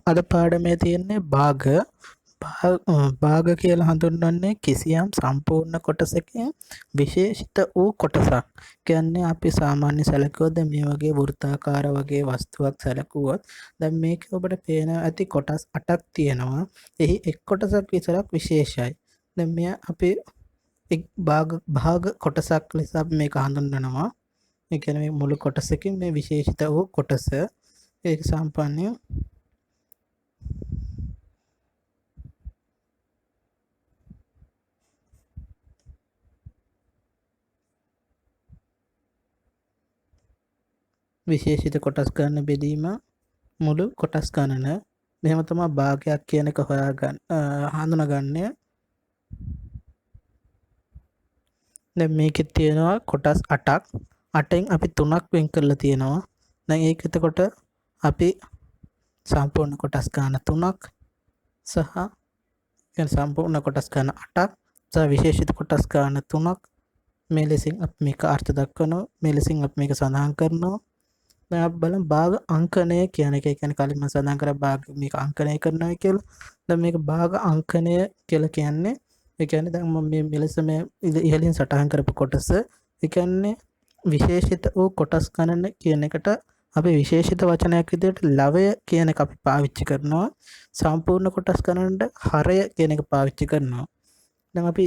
අද පාඩමේ තියෙන්නේ භාග කියලා හඳුන්වන්නේ කිසියම් සම්පූර්ණ කොටසකින් විශේෂිත වූ කොටසක්. කියන්නේ අපි සාමාන්‍ය සැලකුවොත් මේ වගේ වෘත්තාකාර වගේ වස්තුවක් සැලකුවොත් දැන් මේක ඔබට පේනවා ඇති කොටස් 8ක් තියෙනවා. එහි එක් කොටසක් විතරක් විශේෂයි. දැන් මෙය අපි එක් භාග කොටසක් ලෙස අපි මේක හඳුන්වනවා. ඒ කියන්නේ මේ මුළු කොටසකින් මේ විශේෂිත වූ කොටස ඒක සම්පන්නය විශේෂිත කොටස් ගන්න බෙදීම මුළු කොටස් ගණන මෙහෙම තමයි භාගයක් කියන එක හොයාගන්න හඳුනගන්නේ. දැන් මේකේ තියෙනවා කොටස් 8ක්. 8න් අපි 3ක් වෙන් කරලා තියෙනවා. දැන් ඒක එතකොට අපි සම්පූර්ණ කොටස් ගන්න 3ක් සහ කියන්නේ සම්පූර්ණ කොටස් ගන්න 8ක් සහ විශේෂිත කොටස් ගන්න 3ක් මේ ලෙසින් අපි මේක අර්ථ දක්වනවා. මේ ලෙසින් අපි මේක සඳහන් කරනවා. දැන් අපි බලමු භාග අංකණය කියන එක. ඒ කියන්නේ කලින් මම සඳහන් කරා භාග මේක අංකණය කරනවා කියලා. දැන් මේක භාග අංකණය කියලා කියන්නේ ඒ කියන්නේ දැන් මම මේ මෙලෙස මේ ඉහළින් සටහන් කරපු කොටස ඒ කියන්නේ විශේෂිත වූ කොටස් ගණන කියන එකට අපි විශේෂිත වචනයක් විදිහට ලවය කියන එක අපි පාවිච්චි කරනවා. සම්පූර්ණ කොටස් ගණනට හරය කියන එක පාවිච්චි කරනවා. දැන් අපි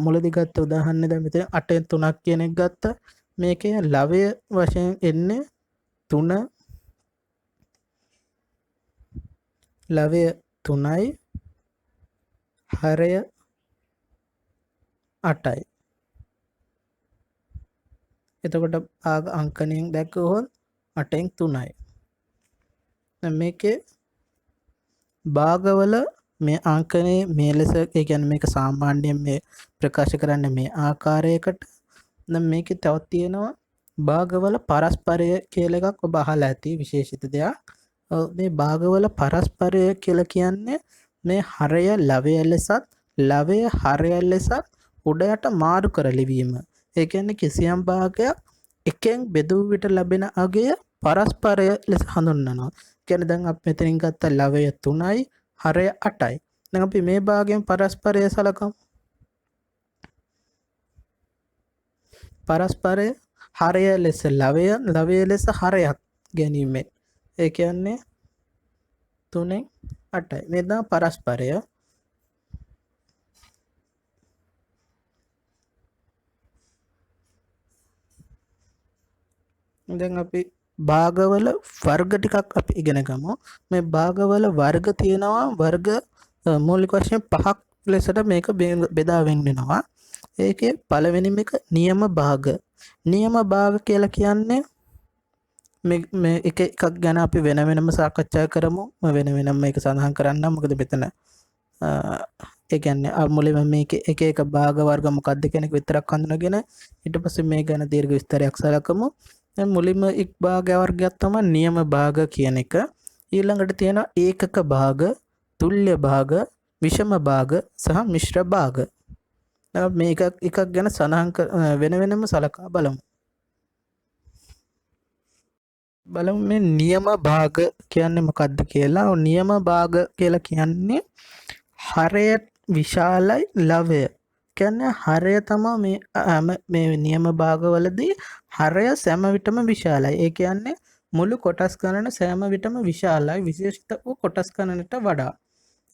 මුලදී ගත්ත උදාහරණය දැන් මෙතන 8න් 3ක් කියන එක ගත්තා. මේකේ ලවය වශයෙන් එන්නේ 3 ලවය 3යි හරය 8යි. එතකොට භාග අංකණයෙන් දැක්වුවොත් 8න් 3යි. දැන් මේකේ භාගවල මේ අංකණය මේ ලෙස ඒ කියන්නේ මේක සාමාන්‍යයෙන් මේ ප්‍රකාශ කරන්නේ මේ ආකාරයකට. දැන් මේකේ තවත් තියෙනවා භාගවල පරස්පරය කියලා එකක් ඔබ අහලා ඇති විශේෂිත දෙයක්. මේ භාගවල පරස්පරය කියලා කියන්නේ මේ හරය ලවය ලෙසත් ලවය හරය ලෙසත් උඩ යට මාරු කර ලිවීම. ඒ කියන්නේ කිසියම් භාගයක් එකෙන් බෙදූ විට ලැබෙන අගය පරස්පරය ලෙස හඳුන්වනවා. කියන්නේ දැන් අපි මෙතනින් ගත්ත ලවය 3යි හරය 8යි. දැන් අපි මේ භාගයෙන් පරස්පරය සලකමු. පරස්පරය හරය ලෙස ලවය ලවය ලෙස හරයක් ගැනීමෙන් ඒ කියන්නේ 3න් 8යි. මේ තමයි පරස්පරය. දැන් අපි භාගවල වර්ග ටිකක් අපි ඉගෙන ගමු. මේ භාගවල වර්ග තියෙනවා වර්ග මූලික වශයෙන් 5ක් ලෙසට මේක බෙදා වෙන්නවා. ඒකේ පළවෙනිම එක නියම භාග. නියම භාග කියලා කියන්නේ මේ එක එකක් ගැන අපි වෙන වෙනම සාකච්ඡා කරමු. මම වෙන වෙනම මේක සඳහන් කරන්නම්. මොකද මෙතන ඒ කියන්නේ මුලින්ම මේක එක එක භාග වර්ග මොකක්ද කියන එක විතරක් හඳුනගෙන ඊට පස්සේ මේ ගැන දීර්ඝ විස්තරයක් සලකමු. දැන් මුලින්ම එක් භාග වර්ගයක් තමයි නියම භාග කියන එක. ඊළඟට තියෙනවා ඒකක භාග, තුල්්‍ය භාග, විෂම භාග සහ මිශ්‍ර භාග. මේ එකක් ගැන සඳහන් වෙන වෙනම සලකා බලමු. බලමු මේ නියම භාග කියන්නේ මොකක්ද කියලා. නියම භාග කියලා කියන්නේ හරය විශාලයි ලවය. කියන්නේ හරය තමයි මේ නියම භාගවලදී හරය සෑම විටම විශාලයි. ඒ කියන්නේ මුළු කොටස් ගණන සෑම විටම විශාලයි විශේෂිත වූ කොටස් ගණනට වඩා.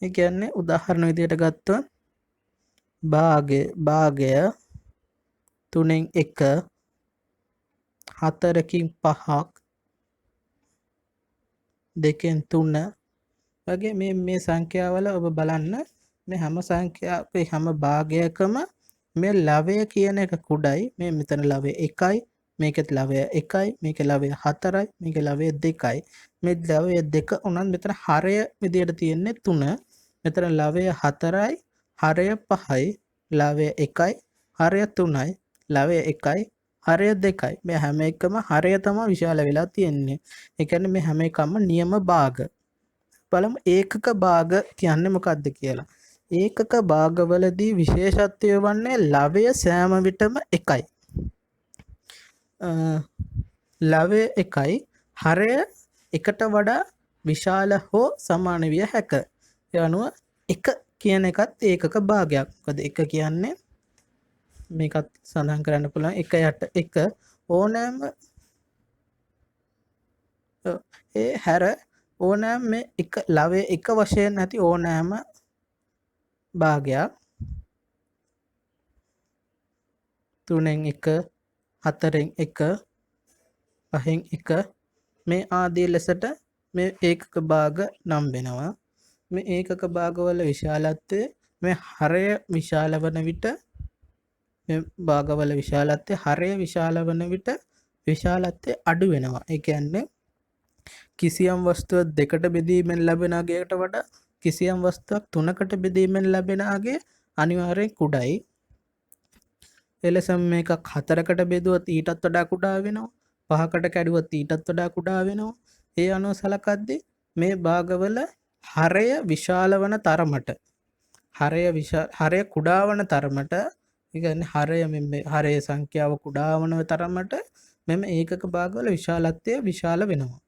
ඒ කියන්නේ උදාහරණ විදිහට ගත්තොත් භාගය 3න් 1 4කින් 5ක් 2කින් 3 වගේ මේ සංඛ්‍යාවල ඔබ බලන්න මේ හැම සංඛ්‍යාවේ හැම භාගයකම මේ ලවය කියන එක කුඩයි. මේ මෙතන ලවය 1යි, මේකෙත් ලවය 1යි, මේකේ ලවය 4යි, මේකේ ලවය 2යි. මේ ලවය 2 උනත් මෙතන හරය විදියට තියෙන්නේ 3. මෙතන ලවය 4යි, හරය 5යි, ලවය 1යි, හරය 3යි, ලවය 1යි, හරය 2යි. මේ හැම එකම හරය තමයි විශාල වෙලා තියෙන්නේ. ඒ කියන්නේ මේ හැම එකම නියම භාග. බලමු ඒකක භාග කියන්නේ මොකක්ද කියලා. ඒකක භාගවලදී විශේෂත්වය වන්නේ ලවය සෑම විටම 1යි. ලවය 1යි, හරය 1ට වඩා විශාල හෝ සමාන විය හැක. ඒ අනුව එක කියන එකත් ඒකක භාගයක්. මොකද එක කියන්නේ මේකත් සඳහන් කරන්න පුළුවන් එක යට එක ඕනෑම ඒ හැර ඕනෑම මේ එක ලවයේ එක වශයෙන් නැති ඕනෑම භාගයක් 3න් 1 4න් 1 5න් 1 මේ ආදී ලෙසට මේ ඒකක භාග නම් වෙනවා. මේ ඒකක භාගවල විශාලත්වය මේ හරය විශාල වන විට මේ භාගවල විශාලත්වය හරය විශාල වන විට විශාලත්වය අඩු වෙනවා. ඒ කියන්නේ කිසියම් වස්තුවක් දෙකට බෙදීමෙන් ලැබෙන අගයට වඩා කිසියම් වස්තුවක් තුනකට බෙදීමෙන් ලැබෙන අගය අනිවාර්යෙන් කුඩායි. එලෙසම මේක හතරකට බෙදුවොත් ඊටත් වඩා කුඩා වෙනවා. පහකට කැඩුවොත් ඊටත් වඩා කුඩා වෙනවා. ඒ අනුව සලකද්දී මේ භාගවල හරය විශාල වන තරමට හරය කුඩා වන තරමට ඒ කියන්නේ හරයේ සංඛ්‍යාව කුඩා වන තරමට මෙම ඒකක භාගවල විශාලත්වය විශාල වෙනවා.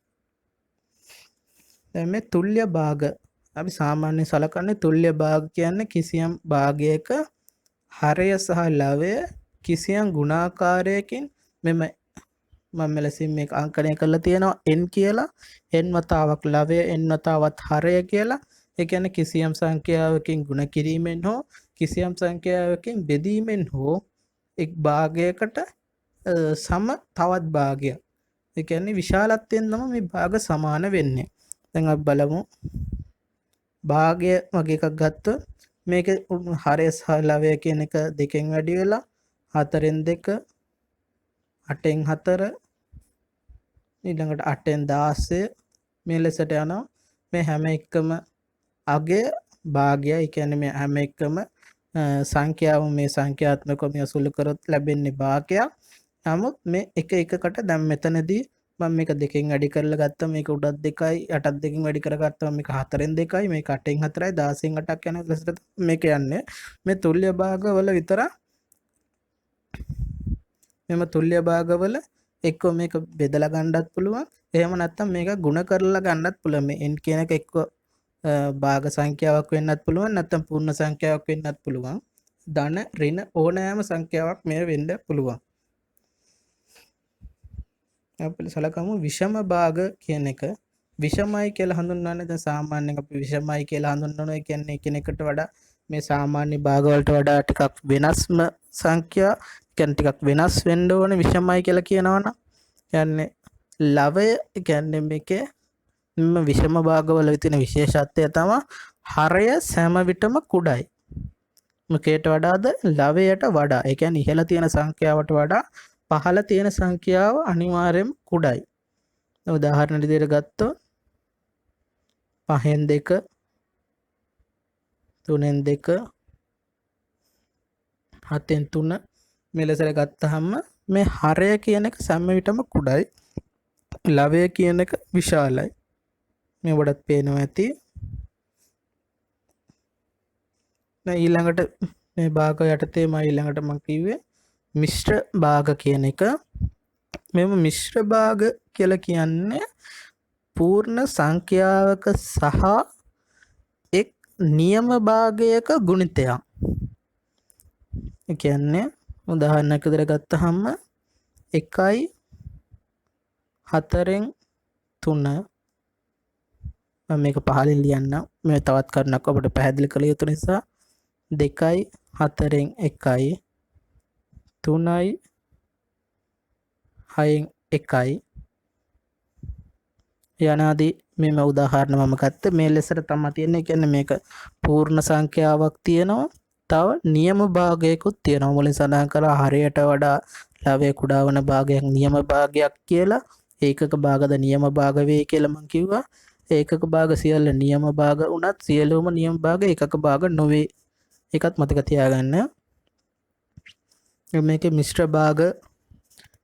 දැන් මේ තුල්්‍ය භාග අපි සාමාන්‍යයෙන් සලකන්නේ තුල්්‍ය භාග කියන්නේ කිසියම් භාගයක හරය සහ ලවය කිසියම් ගුණාකාරයකින් මෙම මම මෙලෙසින් මේක අංකණය කරලා තියෙනවා n කියලා n වතාවක් ලවය n වතාවක් හරය කියලා. ඒ කියන්නේ කිසියම් සංඛ්‍යාවකින් ගුණ කිරීමෙන් හෝ කිසියම් සංඛ්‍යාවකින් බෙදීමෙන් හෝ එක් භාගයකට සම තවත් භාගයක්. ඒ කියන්නේ විශාලත්වයෙන් තමයි මේ භාග සමාන වෙන්නේ. දැන් අපි බලමු භාගය වගේ එකක් ගත්තොත් මේක හරය සහ ලවය කියන එක දෙකෙන් වැඩි වෙලා 4න් 2 8න් 4 ඊළඟට 8න් 16 මේ ලෙසට යනවා. මේ හැම එකම අගය භාගයයි. ඒ කියන්නේ මේ හැම එකම සංඛ්‍යාව මේ සංඛ්‍යාත්මකව මේ අසුළු කරොත් ලැබෙන්නේ භාගයක්. නමුත් මේ එක එකකට දැන් මෙතනදී මම මේක දෙකෙන් වැඩි කරලා ගත්තා. මේක උඩත් 2යි යටත් දෙකෙන් වැඩි කරගත්තා. මේක 4න් 2යි මේක 8න් 4යි 16න් 8ක් යන ලෙසට මේක යන්නේ. මේ තුල්්‍ය භාගවල විතර මෙම තුල්්‍ය භාගවල එක්ක මේක බෙදලා ගන්නත් පුළුවන්. එහෙම නැත්නම් මේක ගුණ කරලා ගන්නත් පුළුවන්. මේ n කියන එක එක්ක භාග සංඛ්‍යාවක් වෙන්නත් පුළුවන් නැත්නම් පූර්ණ සංඛ්‍යාවක් වෙන්නත් පුළුවන්. ධන ඍණ ඕනෑම සංඛ්‍යාවක් මේ වෙන්න පුළුවන්. අපි සලකමු විෂම භාග කියන එක. විෂමයි කියලා හඳුන්වන්නේ දැන් සාමාන්‍යයෙන් අපි විෂමයි කියලා හඳුන්වනවා. ඒ කියන්නේ එකිනෙකට වඩා මේ සාමාන්‍ය භාග වලට වඩා ටිකක් වෙනස්ම සංඛ්‍යා කියන්නේ ටිකක් වෙනස් වෙන්න ඕනේ විෂමයි කියලා කියනවනම්. කියන්නේ ලවය කියන්නේ මේකේ විෂම භාගවල තියෙන විශේෂත්වය තමයි හරය සෑම විටම කුඩායි. මොකේට වඩාද? ලවයට වඩා. ඒ කියන්නේ ඉහළ තියෙන සංඛ්‍යාවට වඩා පහළ තියෙන සංඛ්‍යාව අනිවාර්යයෙන්ම කුඩායි. උදාහරණ විදිහට ගත්තොත් 5න් 2 3න් 2 7න් 3 මේ ලෙසට ගත්තාම මේ හරය කියන එක සෑම විටම කුඩායි. ලවය කියන එක විශාලයි. මේ වඩත් පේනවා ඇති. දැන් ඊළඟට මේ භාග යටතේ මම ඊළඟට මම කිව්වේ මිශ්‍ර භාග කියන එක. මෙම මිශ්‍ර භාග කියලා කියන්නේ පූර්ණ සංඛ්‍යාවක සහ එක් නියම භාගයක ගුණිතයක්. ඒ කියන්නේ උදාහරණයක් විදිහට ගත්තහම 1යි 4න් 3 මම මේක පහලින් ලියන්නම්. මේ තවත් කරුණක් ඔබට පැහැදිලි කළ යුතු නිසා 2යි 4න් 1යි 3යි 6න් 1යි යනාදී මෙම උදාහරණ මම ගත්ත මේ ලෙසට තමයි තියෙන්නේ. කියන්නේ මේක පූර්ණ සංඛ්‍යාවක් තියෙනවා. තව නියම භාගයකුත් තියෙනවා. මුලින් සඳහන් කරා හරයට වඩා ලවය කුඩා වන භාගයක් නියම භාගයක් කියලා. ඒකක භාගද නියම භාග වේ කියලා මම කිව්වා. ඒකක භාග සියල්ල නියම භාග වුණත් සියලුම නියම භාග ඒකක භාග නොවේ. ඒකත් මතක තියාගන්න. මේකේ මිශ්‍ර භාග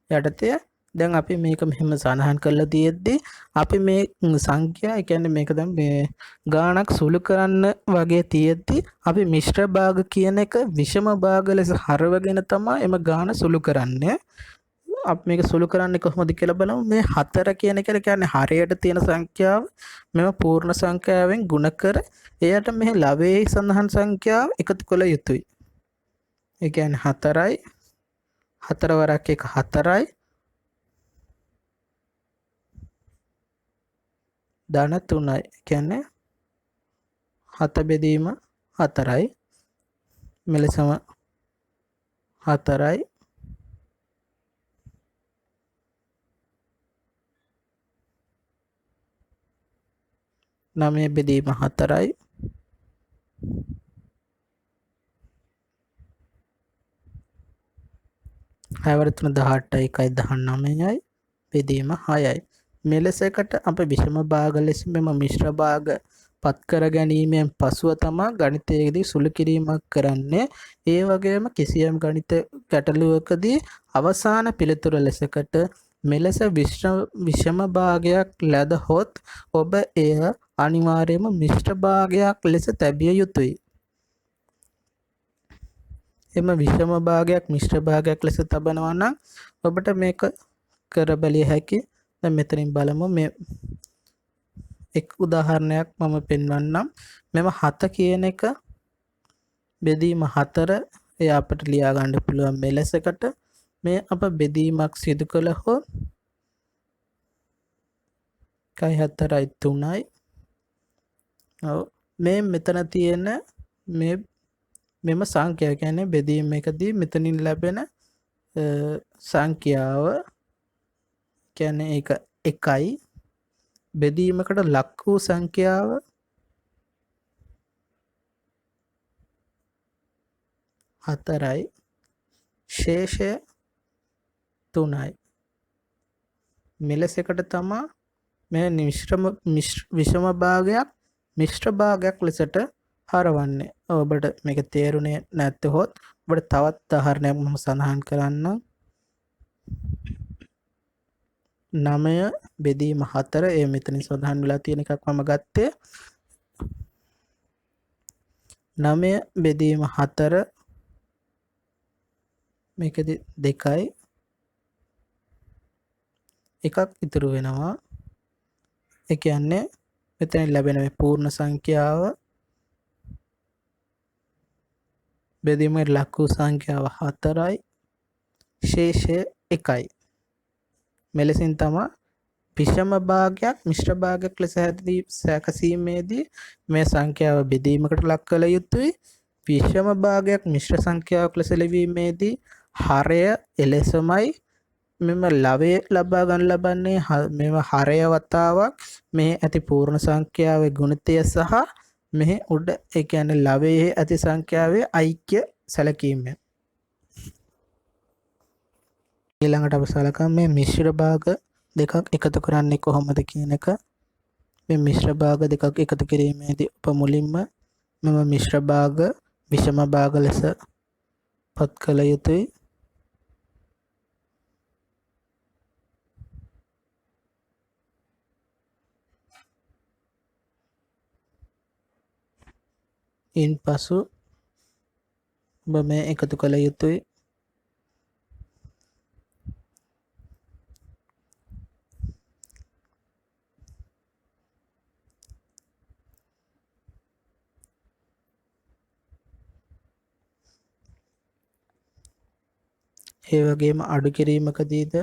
යටතේ දැන් අපි මේක මෙහෙම සඳහන් කරලා තියෙද්දී අපි මේ සංඛ්‍යා ඒ කියන්නේ මේක දැන් මේ ගාණක් සුළු කරන්න වගේ තියෙද්දී අපි මිශ්‍ර භාග කියන එක විෂම භාග ලෙස හරවගෙන තමයි එම ගාණ සුළු කරන්නේ. අපි මේක සුළු කරන්නේ කොහොමද කියලා බලමු. මේ 4 කියන එක කියන්නේ හරයට තියෙන සංඛ්‍යාව මෙම පූර්ණ සංඛ්‍යාවෙන් ගුණ කර එයට මෙහි ලවයේ සඳහන් සංඛ්‍යාව එකතු කළ යුතුයි. ඒ කියන්නේ 4යි 4 වරක් 1 4යි ධන 3යි. කියන්නේ 7 බෙදීම 4යි මෙලෙසම 4යි 9 බෙදීම 4යි 6 වර 3 18යි 1යි 19යි බෙදීම 6යි. මෙලෙස එකට අප විෂම භාග ලෙස මෙම මිශ්‍ර භාග පත් කර ගැනීමෙන් පසුව තමා ගණිතයේදී සුළු කිරීමක් කරන්නේ. ඒ වගේම කිසියම් ගණිත ගැටලුවකදී අවසාන පිළිතුර ලෙසකට මෙලෙස විෂම භාගයක් ලැබහොත් ඔබ එය අනිවාර්යයෙන්ම මිශ්‍ර භාගයක් ලෙස තැබිය යුතුයි. එම විෂම භාගයක් මිශ්‍ර භාගයක් ලෙස තබනවා නම් ඔබට මේක කර බැලිය හැකි. දැන් මෙතනින් බලමු මේ එක් උදාහරණයක් මම පෙන්වන්නම්. මෙම 7 කියන එක බෙදීම 4 එය අපිට ලියා ගන්න පුළුවන් මෙලෙසකට මේ අප බෙදීමක් සිදු කළහොත් 1 4යි 3යි. ඔව් මේ මෙතන තියෙන මෙම සංඛ්‍යාව කියන්නේ බෙදීම එකදී මෙතනින් ලැබෙන සංඛ්‍යාව කියන්නේ ඒක 1යි බෙදීමකට ලක් වූ සංඛ්‍යාව 4යි ශේෂය 3යි. මෙලෙසකට තමා මේ විෂම භාගයක් මිශ්‍ර භාගයක් ලෙසට හරවන්නේ. ඔබට මේක තේරුනේ නැත්නම් ඔබට තවත් උදාහරණයක් මම සඳහන් කරන්නම්. 9 බෙදීම 4 ඒ මෙතනින් සඳහන් වෙලා තියෙන එකක් මම ගත්තේ. 9 බෙදීම 4 මේකෙදි 2යි එකක් ඉතුරු වෙනවා. ඒ කියන්නේ මෙතන ලැබෙන මේ පූර්ණ සංඛ්‍යාව බෙදීමේ ලක් වූ සංඛ්‍යාව 4යි ශේෂය 1යි. මෙලෙසින් තමයි විෂම භාගයක් මිශ්‍ර භාගයක් ලෙස සැකසීමේදී මේ සංඛ්‍යාව බෙදීමකට ලක් කළ යුතුයි. විෂම භාගයක් මිශ්‍ර සංඛ්‍යාවක් ලෙස ලිවීමේදී හරය එලෙසමයි මෙම ලවය ලබා ගන්න ලබන්නේ. මෙම හරය වතාවක් මේ ඇති පූර්ණ සංඛ්‍යාවේ ගුණිතය සහ මෙහි උඩ ඒ කියන්නේ ලවයේ ඇති සංඛ්‍යාවේ ඓක්‍ය සැලකීමෙන්. ඊළඟට අපි සලකමු මේ මිශ්‍ර භාග දෙකක් එකතු කරන්නේ කොහොමද කියන එක. මේ මිශ්‍ර භාග දෙකක් එකතු කිරීමේදී ඔබ මුලින්ම මෙම මිශ්‍ර භාග විෂම භාග ලෙස පත් කළ යුතුයි. ඉන්පසු ඔබ මේ එකතු කළ යුතුයි. ඒ වගේම අඩු කිරීමකදීද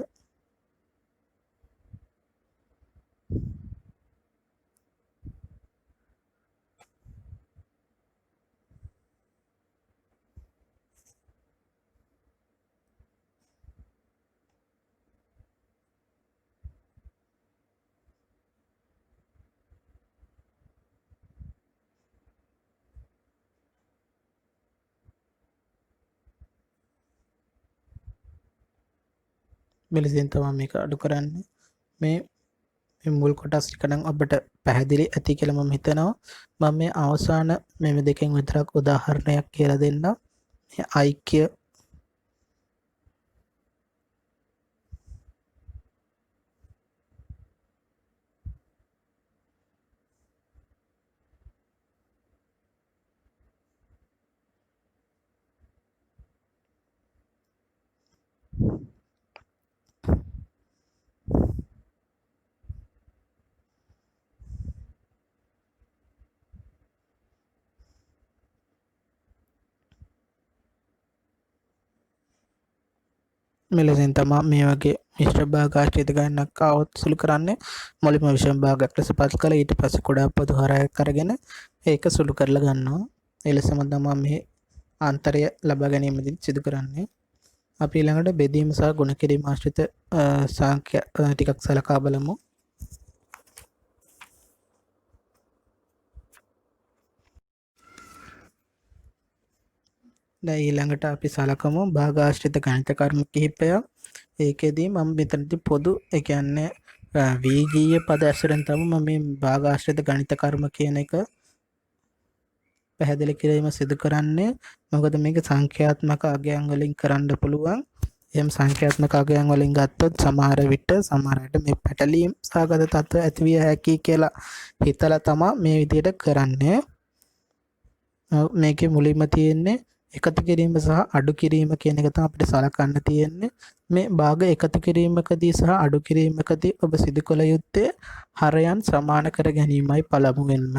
මෙලෙසින් තමයි මේක අඩු කරන්නේ. මේ මුල් කොටස් ටික නම් ඔබට පැහැදිලි ඇති කියලා මම හිතනවා. මම මේ අවසාන මේ දෙකෙන් විතරක් උදාහරණයක් කියලා දෙන්නම්. මේ ඓක්‍ය මෙලෙසින් තමා මේ වගේ මිශ්‍ර භාග ආශ්‍රිත ගණනක් ආවොත් සුළු කරන්නේ මුලින්ම විෂම භාගයක් ලෙස පත් කළා ඊට පස්සේ කුඩා පොදු හරයක් අරගෙන ඒක සුළු කරලා ගන්නවා. ඒ ලෙසම තමා මේ ආන්තරය ලබා ගැනීමදී සිදු කරන්නේ. අපි ඊළඟට බෙදීම සහ ගුණ කිරීම ආශ්‍රිත සංඛ්‍යා ටිකක් සලකා බලමු. දැන් ඊළඟට අපි සලකමු භාග ආශ්‍රිත ගණිත කර්ම කිහිපයක්. ඒකෙදී මම මෙතනදී පොදු ඒ කියන්නේ වීජීය පද ඇසුරෙන් තමයි මම මේ භාග ආශ්‍රිත ගණිත කර්ම කියන එක පැහැදිලි කිරීම සිදු කරන්නේ. මොකද මේක සංඛ්‍යාත්මක අගයන් වලින් කරන්න පුළුවන්. එහෙම සංඛ්‍යාත්මක අගයන් වලින් ගත්තොත් සමහර විට සමහරට මේ පැටලීම් සහගත තත්ත්ව ඇති විය හැකි කියලා හිතලා තමයි මේ විදිහට කරන්නේ. මේකේ මුලින්ම තියෙන්නේ එකතු කිරීම සහ අඩු කිරීම කියන එක තමයි අපිට සලකන්න තියෙන්නේ. මේ භාග එකතු කිරීමකදී සහ අඩු කිරීමකදී ඔබ සිදු කළ යුත්තේ හරයන් සමාන කර ගැනීමයි පළමුවෙන්ම.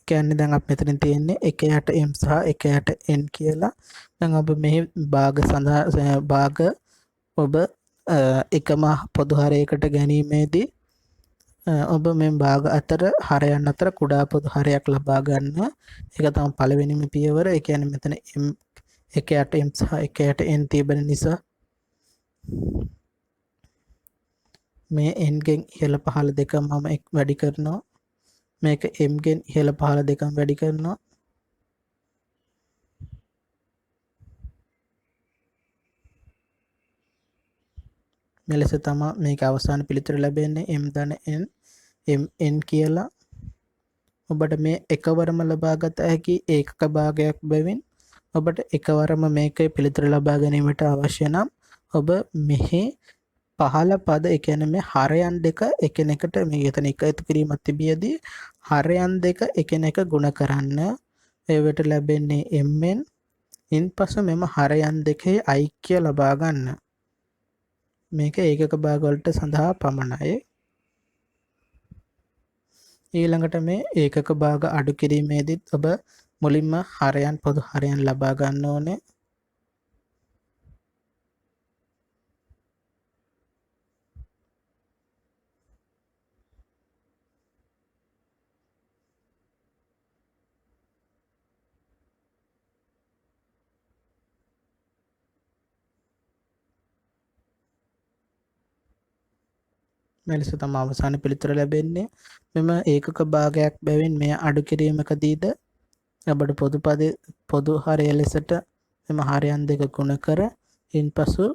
කියන්නේ දැන් අප මෙතන තියෙන්නේ 1යට m සහ 1යට n කියලා. දැන් ඔබ මේ භාග සඳහා භාග ඔබ එකම පොදු හරයකට ගැනීමේදී ඔබ මේ භාග අතර හරයන් අතර කුඩා පොදු හරයක් ලබා ගන්න. ඒක තමයි පළවෙනිම පියවර. ඒ කියන්නේ මෙතන m 1යට m සහ 1යට n තිබෙන නිසා මේ n ගෙන් ඉහළ පහළ දෙකම මම වැඩි කරනවා. මේක m ගෙන් ඉහළ පහළ දෙකම වැඩි කරනවා. මෙලෙස තමයි මේක අවසාන පිළිතුර ලැබෙන්නේ m ධන n mn කියලා. ඔබට මේ එකවරම ලබාගත හැකි ඒකක භාගයක් බැවින් ඔබට එකවරම මේකේ පිළිතුර ලබා ගැනීමට අවශ්‍ය නම් ඔබ මෙහි පහළ පද ඒ කියන්නේ මේ හරයන් දෙක එකිනෙකට මේ එතන එකතු කිරීමක් තිබියදී හරයන් දෙක එකිනෙක ගුණ කරන්න. ඒවට ලැබෙන්නේ mn. ඉන්පසු මෙම හරයන් දෙකේ ඓක්‍ය ලබා ගන්න. මේක ඒකක භාග වලට සඳහා පමණයි. ඊළඟට මේ ඒකක භාග අඩු කිරීමේදීත් ඔබ මුලින්ම හරයන් පොදු හරයන් ලබා ගන්න ඕනේ. මෙලෙස තමයි අවසාන පිළිතුර ලැබෙන්නේ. මෙම ඒකක භාගයක් බැවින් මෙය අඩු කිරීමකදීද ඔබට පොදු හරය ලෙසට මෙම හරයන් දෙක ගුණ කර ඉන්පසු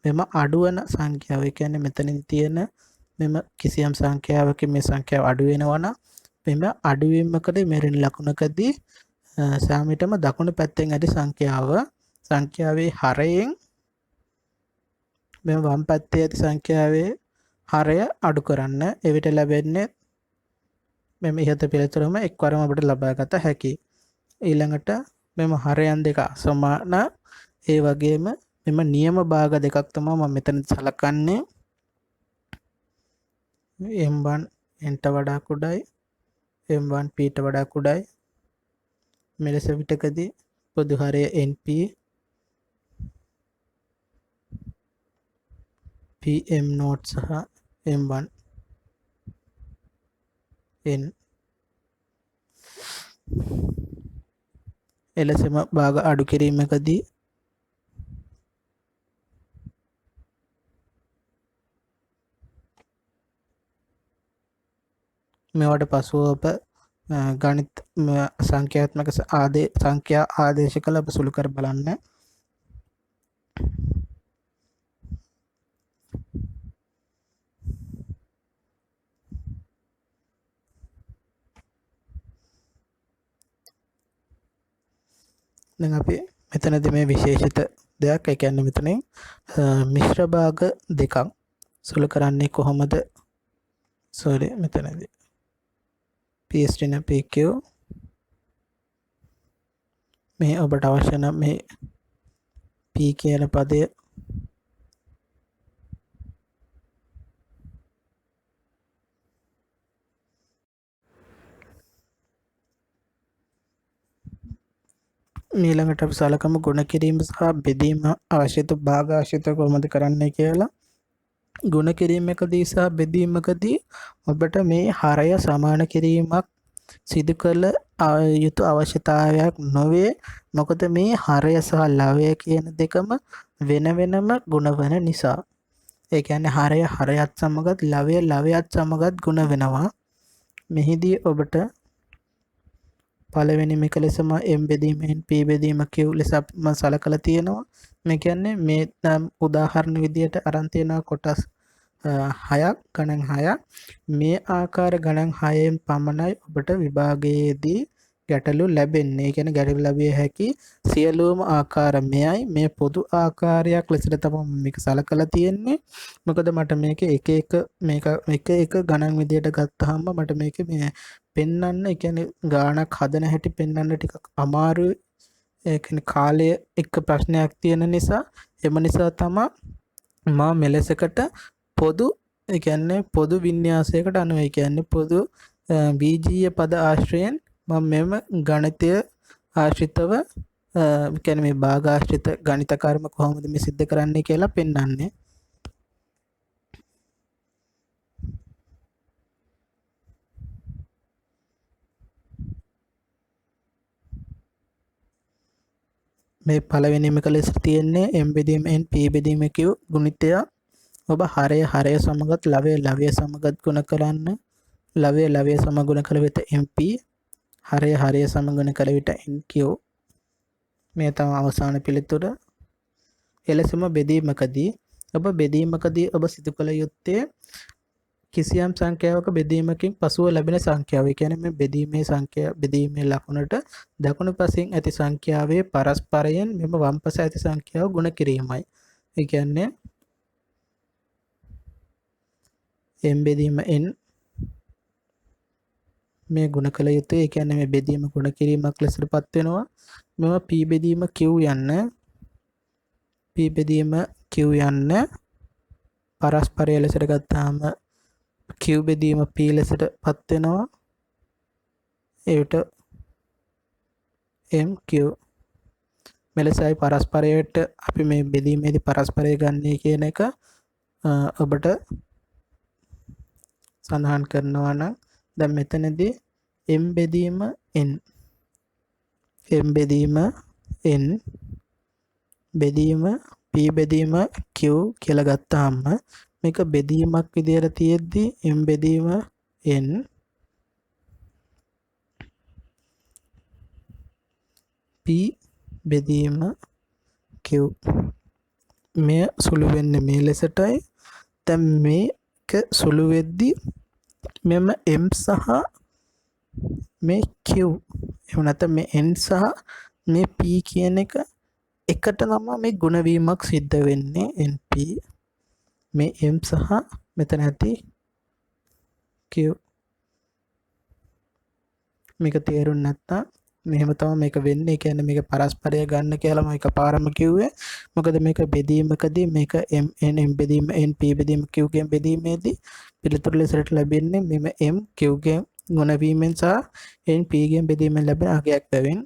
මෙම අඩුවන සංඛ්‍යාව ඒ කියන්නේ මෙතනින් තියෙන මෙම කිසියම් සංඛ්‍යාවකින් මේ සංඛ්‍යාව අඩු වෙනවා නම් මෙම අඩුවීමකදී මෙරින් ලකුණකදී සාමිටම දකුණු පැත්තෙන් ඇති සංඛ්‍යාවේ හරයෙන් මෙම වම් පැත්තේ ඇති සංඛ්‍යාවේ හරය අඩු කරන්න. එවිට ලැබෙන්නේ මෙම ඉහත පිළිතුරම එක්වරම අපිට ලබා ගත හැකියි. ඊළඟට මෙම හරයන් දෙක අසමාන ඒ වගේම මෙම නියම භාග දෙකක් තමයි මම මෙතන සලකන්නේ. m1 n ට වඩා කුඩයි m1 p ට වඩා කුඩයි. මෙලෙස විටකදී පොදු හරය np pm0 සහ m1 n එලෙසම භාග අඩු කිරීමකදී මේවට පසුව ඔබ ගණිත සංඛ්‍යාත්මක සංඛ්‍යා ආදේශ කළ ඔබ සුළු කර බලන්න. දැන් අපි මෙතනදී මේ විශේෂිත දෙයක් ඒ කියන්නේ මෙතනින් මිශ්‍ර භාග දෙකක් සුළු කරන්නේ කොහොමද? මෙතනදී PST න PQ මේ ඔබට අවශ්‍ය නම් මේ P කියන පදය ඊළඟට අපි සලකමු ගුණ කිරීම සහ බෙදීම අවශ්‍යතු භාග ආශ්‍රිතව කොහොමද කරන්නේ කියලා. ගුණ කිරීමකදී සහ බෙදීමකදී ඔබට මේ හරය සමාන කිරීමක් සිදු කළ යුතු අවශ්‍යතාවයක් නොවේ. මොකද මේ හරය සහ ලවය කියන දෙකම වෙන වෙනම ගුණ වන නිසා. ඒ කියන්නේ හරය හරයත් සමගත් ලවය ලවයත් සමගත් ගුණ වෙනවා. මෙහිදී ඔබට පළවෙනි මේක ලෙසම m බෙදීම n p බෙදීම q ලෙස සලකලා තියෙනවා. මේ කියන්නේ මේ උදාහරණ විදියට අරන් තියෙනවා කොටස් 6ක් ගණන් 6ක්. මේ ආකාර ගණන් 6න් පමණයි ඔබට විභාගයේදී ගැටලු ලැබෙන්නේ. ඒ කියන්නේ ගැටලු ලැබිය හැකි සියලුම ආකාර මෙයයි. මේ පොදු ආකාරයක් ලෙසට තමයි මේක සලකලා තියෙන්නේ. මොකද මට මේක එක ගණන් විදියට ගත්තාම මට මේක මේ පෙන්වන්න, ඒ කියන්නේ ගාණක් හදන හැටි පෙන්වන්න ටිකක් අමාරුයි. ඒ කියන්නේ කාලය එක්ක ප්‍රශ්නයක් තියෙන නිසා, එම නිසා තමයි මා මෙලෙසකට පොදු, ඒ කියන්නේ පොදු වින්‍යාසයකට අනුව, ඒ කියන්නේ පොදු බීජීය පද ආශ්‍රයෙන් මම මෙම ගණිතය ආශ්‍රිතව කියන්නේ මේ භාග ආශ්‍රිත ගණිත කර්ම කොහොමද මේ සිද්ධ කරන්නේ කියලා පෙන්වන්නේ. මේ පළවෙනිම කලෙස තියෙන්නේ m බෙදීම n p බෙදීම q ගුණිතය. ඔබ හරය සමගත් ලවය සමගත් ගුණ කරන්න. ලවය සමගුණ කළ විට mp, හරය සමගුණ කළ විට nq. මේ තමයි අවසාන පිළිතුර. එලෙසම බෙදීමකදී ඔබ සිදු කළ යුත්තේ කිසියම් සංඛ්‍යාවක බෙදීමකින් පසුව ලැබෙන සංඛ්‍යාව. ඒ කියන්නේ මේ බෙදීමේ ලකුණට දකුණු පසින් ඇති සංඛ්‍යාවේ පරස්පරයෙන් මෙම වම් පස ඇති සංඛ්‍යාව ගුණ කිරීමයි. ඒ කියන්නේ m බෙදීම n මේ ගුණ කළ යුතුයි. ඒ කියන්නේ මේ බෙදීම ගුණ කිරීමක් ලෙසටපත් වෙනවා. මෙම p බෙදීම q යන්න පරස්පරය ලෙසට ගත්තාම q බෙදීම p ලෙසටපත් වෙනවා. ඒකට mq මෙලෙසයි පරස්පරයට අපි මේ බෙදීමේදී පරස්පරය ගන්නේ කියන එක ඔබට සඳහන් කරනවා නම් දැන් මෙතනදී m බෙදීම n බෙදීම p බෙදීම q කියලා ගත්තාම මේක බෙදීමක් විදියට තියෙද්දි m බෙදීම n p බෙදීම q මෙය සුළු වෙන්නේ මේ ලෙසටයි. දැන් මේක සුළු වෙද්දි මෙම m සහ මේ q එහෙම නැත්නම් මේ n සහ මේ p කියන එක එකට තමයි මේ ගුණවීමක් සිද්ධ වෙන්නේ. np මේ m සහ මෙතන ඇති q. මේක තේරුම් නැත්නම් මෙහෙම තමයි මේක වෙන්නේ. ඒ කියන්නේ මේක පරස්පරය ගන්න කියලා මම එකපාරම කිව්වේ. මොකද මේක බෙදීමකදී මේක m බෙදීම n p බෙදීම q ගෙන් බෙදීමේදී පිළිතුරු ලෙසට ලැබෙන්නේ මෙම m q ගෙන් ගුණ වීමෙන් සහ n p ගෙන් බෙදීමෙන් ලැබෙන අගයක් බැවින්.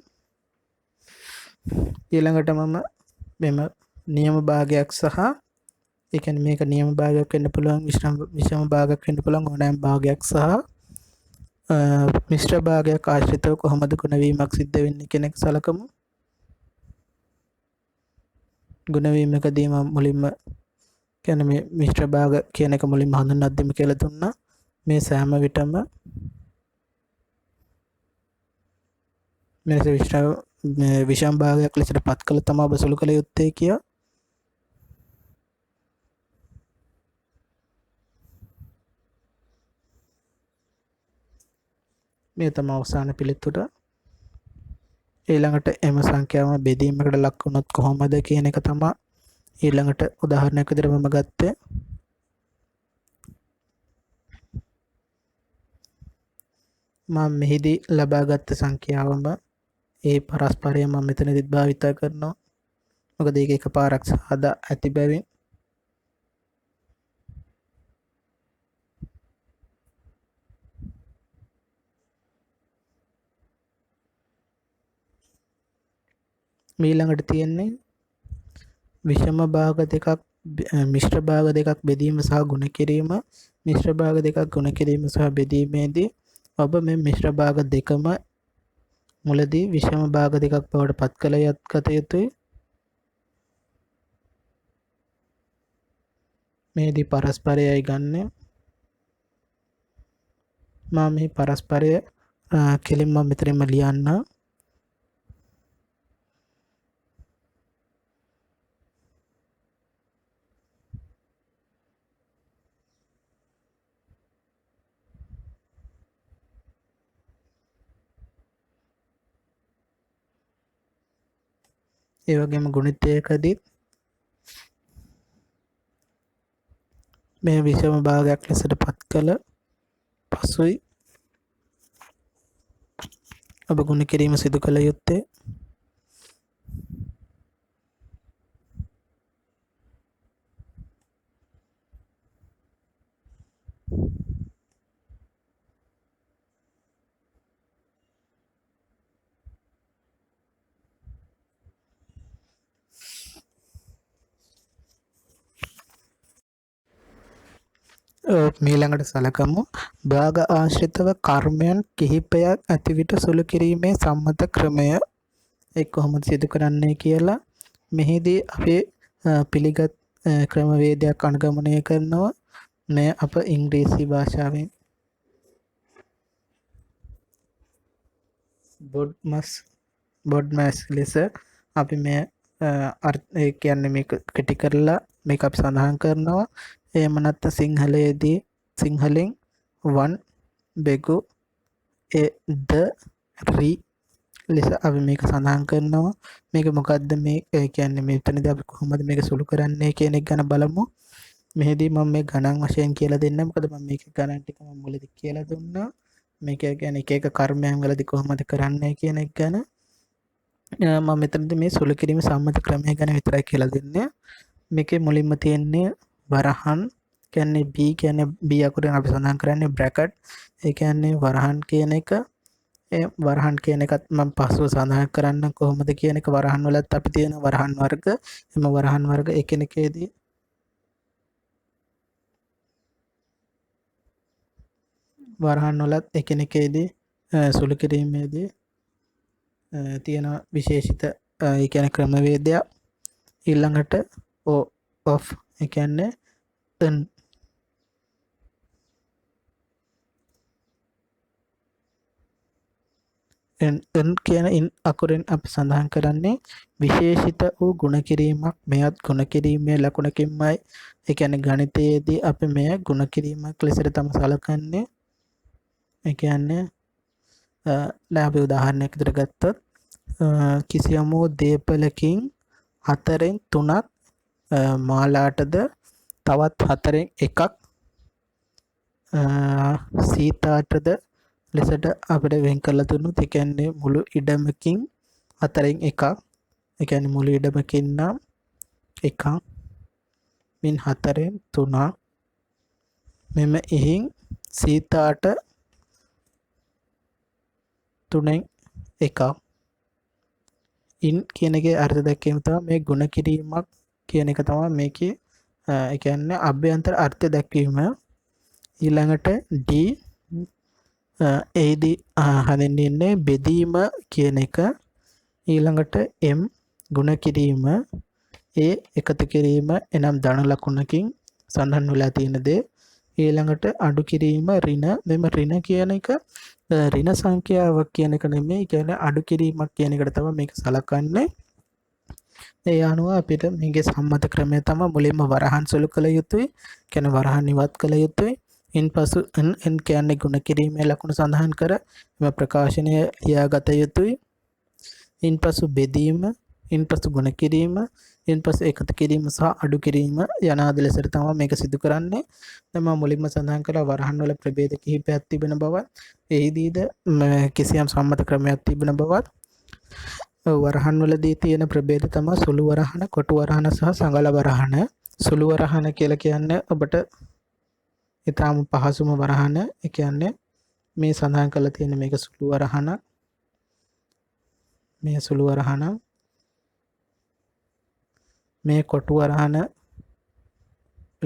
ඊළඟට මම මෙම නියම භාගයක් සහ ඒ කියන්නේ මේක නියම භාගයක් වෙන්න පුළුවන්, විෂම භාගයක් වෙන්න පුළුවන්, ඕනෑම භාගයක් සහ මිශ්‍ර භාගයක් ආශ්‍රිතව කොහොමද ගුණවීමක් සිද්ධ වෙන්නේ කියන එක සලකමු. ගුණවීමකදී මම මුලින්ම කියන්නේ මේ මිශ්‍ර භාග කියන එක මුලින්ම හඳුන්වා දෙන්න කියලා දුන්නා. මේ සෑම විටම මෙලෙස විෂම භාගයක් ලෙසට පත් කළ තමයි ඔබ සුළු කළ යුත්තේ කියා. මේ තමයි අවසාන පිළිතුර. ඊළඟට එම සංඛ්‍යාව බෙදීමකට ලක් වුණොත් කොහොමද කියන එක තමයි ඊළඟට උදාහරණයක් විදිහට මම ගත්තේ. මම මෙහිදී ලබාගත් සංඛ්‍යාවම ඒ පරස්පරය මම මෙතනදිත් භාවිත කරනවා. මොකද ඒක එකපාරක් සාදා ඇති බැවින්. ඊළඟට තියෙන්නේ විෂම භාග දෙකක් මිශ්‍ර භාග දෙකක් බෙදීම සහ ගුණ කිරීම. මිශ්‍ර භාග දෙකක් ගුණ කිරීම සහ බෙදීමේදී ඔබ මේ මිශ්‍ර භාග දෙකම මුලදී විෂම භාග දෙකක් බවට පත් කළ ගත යුතුයි. මේදී පරස්පරයයි ගන්න. මම මේ පරස්පරය කෙලින්ම මෙතනින්ම ලියන්න. ඒ වගේම ගුණිතයකදී මේ විෂම භාගයක් ලෙසට පත් කළ පසුයි ඔබ ගුණ කිරීම සිදු කළ යුත්තේ. මීළඟට සලකමු භාග ආශ්‍රිතව කර්මයන් කිහිපයක් ඇති විට සුළු කිරීමේ සම්මත ක්‍රමය එක් කොහොමද සිදු කරන්නේ කියලා. මෙහිදී අපි පිළිගත් ක්‍රමවේදයක් අනුගමනය කරනවා. මේ අප ඉංග්‍රීසි භාෂාවෙන් බොඩ්මස් ලෙස අපි මේ අර්ථය කියන්නේ මේක කෙටි කරලා මේක අපි සඳහන් කරනවා. එහෙම නැත්නම් සිංහලයේදී සිංහලෙන් වන් බෙගු ද රි ලෙස අපි මේක සඳහන් කරනවා. මේක මොකද්ද මේ කියන්නේ මෙතනදී අපි කොහොමද මේක සුළු කරන්නේ කියන එක ගැන බලමු. මෙහිදී මම මේ ගණන් වශයෙන් කියලා දෙන්නම්. මොකද මම මේක ගණන් ටික මම මුලදී කියලා දුන්නා. මේක කියන්නේ එක එක කර්මයන් වලදී කොහොමද කරන්නේ කියන එක ගැන. මම මෙතනදී මේ සුළු කිරීම සම්මත ක්‍රමය ගැන විතරයි කියලා දෙන්නේ. මේකේ මුලින්ම තියෙන්නේ වරහන් කියන්නේ B කියන්නේ B අකුරෙන් අපි සඳහන් කරන්නේ බ්‍රැකට්. ඒ කියන්නේ වරහන් කියන එක. ඒ වරහන් කියන එකත් මම පස්සුව සඳහන් කරන්න කොහොමද කියන එක. වරහන් වලත් අපි තියෙන වරහන් වර්ග. එම වරහන් වර්ග එකිනෙකේදී වරහන් වලත් එකිනෙකේදී සුළු කිරීමේදී තියෙන විශේෂිත ඒ කියන්නේ ක්‍රමවේදයක්. ඊළඟට of ඒ කියන්නේ n කියන ඉන් අකුරෙන් අපි සඳහන් කරන්නේ විශේෂිත වූ ගුණ කිරීමක්. මෙයත් ගුණ කිරීමේ ලකුණකින්මයි. ඒ කියන්නේ ගණිතයේදී අපි මෙය ගුණ කිරීමක් ලෙසට තමයි සලකන්නේ. ඒ කියන්නේ දැන් අපි උදාහරණයක් විදිහට ගත්තොත් කිසියම් දීපලකින් 4න් 3ක් මාලාටද තවත් 4න් 1ක් සීතාටද ලෙසට අපිට වෙන් කරලා දුන්නොත් ඒ කියන්නේ මුළු ඉඩමකින් 4න් 1ක් ඒ කියන්නේ මුළු ඉඩමකින් නම් 1ක් මින් 4න් 3ක් මෙම එහින් සීතාට 3න් 1ක් ඉන් කියන එකේ අර්ථ දැක්වීම තමයි මේ ගුණ කිරීමක් කියන එක තමයි මේකේ ඒ කියන්නේ අභ්‍යන්තර අර්ථය දැක්වීම. ඊළඟට D එහිදී හඳුන්වන්නේ බෙදීම කියන එක. ඊළඟට M ගුණ කිරීම. A එකතු කිරීම එනම් ධන ලකුණකින් සඳහන් වෙලා තියෙන දේ. ඊළඟට අඩු කිරීම ඍණ. මෙම ඍණ කියන එක ඍණ සංඛ්‍යාවක් කියන එක නෙමෙයි. ඒ කියන්නේ අඩු කිරීමක් කියන එකට තමයි මේක සලකන්නේ. ඒ අනුව අපිට මේකේ සම්මත ක්‍රමය තමයි මුලින්ම වරහන් සුළු කළ යුතුයි. කියන්නේ වරහන් ඉවත් කළ යුතුයි. ඉන්පසු n කියන්නේ ගුණ කිරීමේ ලකුණු සඳහන් කර එම ප්‍රකාශනය ලියාගත යුතුයි. ඉන්පසු බෙදීම, ඉන්පසු ගුණ කිරීම, ඉන්පසු එකතු කිරීම සහ අඩු කිරීම යන ආදී ලෙසට තමයි මේක සිදු කරන්නේ. දැන් මම මුලින්ම සඳහන් කළා වරහන් වල ප්‍රභේද කිහිපයක් තිබෙන බවත්, එහිදීද කිසියම් සම්මත ක්‍රමයක් තිබෙන බවත්. වරහන් වලදී තියෙන ප්‍රභේද තමයි සුළු වරහන, කොටු වරහන සහ සංගල වරහන. සුළු වරහන කියලා කියන්නේ ඔබට ඊටාම පහසුම වරහන. ඒ කියන්නේ මේ සඳහන් කරලා තියෙන මේක සුළු වරහන. මේ සුළු වරහන. මේ කොටු වරහන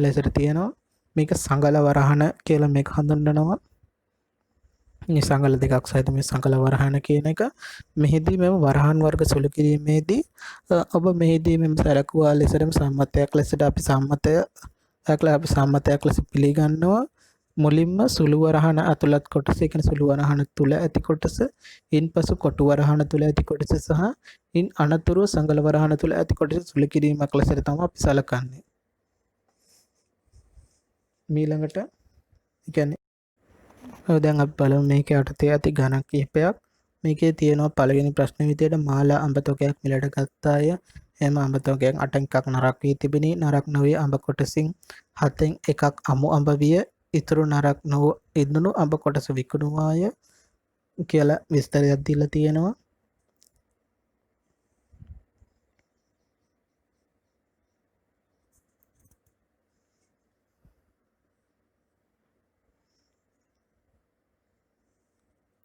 ලෙසට තියෙනවා. මේක සංගල වරහන කියලා මේක හඳුන්වනවා. මේ සංගල දෙකක් සහිත මේ සංගල වරහන කියන එක. මෙහිදී මෙම වරහන් වර්ග සුළු කිරීමේදී ඔබ මෙහිදී මෙම සැලකුවා ලෙසටම සම්මතයක් ලෙසට අපි සම්මතයක් ලෙස පිළිගන්නවා. මුලින්ම සුළු වරහන ඇතුළත් කොටස, ඒ කියන්නේ සුළු වරහන තුල ඇති කොටස, ඉන්පසු කොටු වරහන තුල ඇති කොටස සහ ඉන් අනතුරුව සංගල වරහන තුල ඇති කොටස සුළු කිරීමක් ලෙසට තමයි අපි සලකන්නේ. ඊළඟට කියන්නේ දැන් අපි බලමු මේක යටතේ ඇති ඝන කිහිපයක්. මේකේ තියෙනවා පළවෙනි ප්‍රශ්න විදියට මාලා අඹ තොගයක් මිලට ගත්තාය. එම අඹ තොගයෙන් 8න් එකක් නරක් වී තිබිනි. නරක් නොවී අඹ කොටසින් 7න් එකක් අමු අඹ විය. ඉතුරු නරක් නොව ඉදුණු අඹ කොටස විකුණුවාය කියලා විස්තරයක් දීලා තියෙනවා.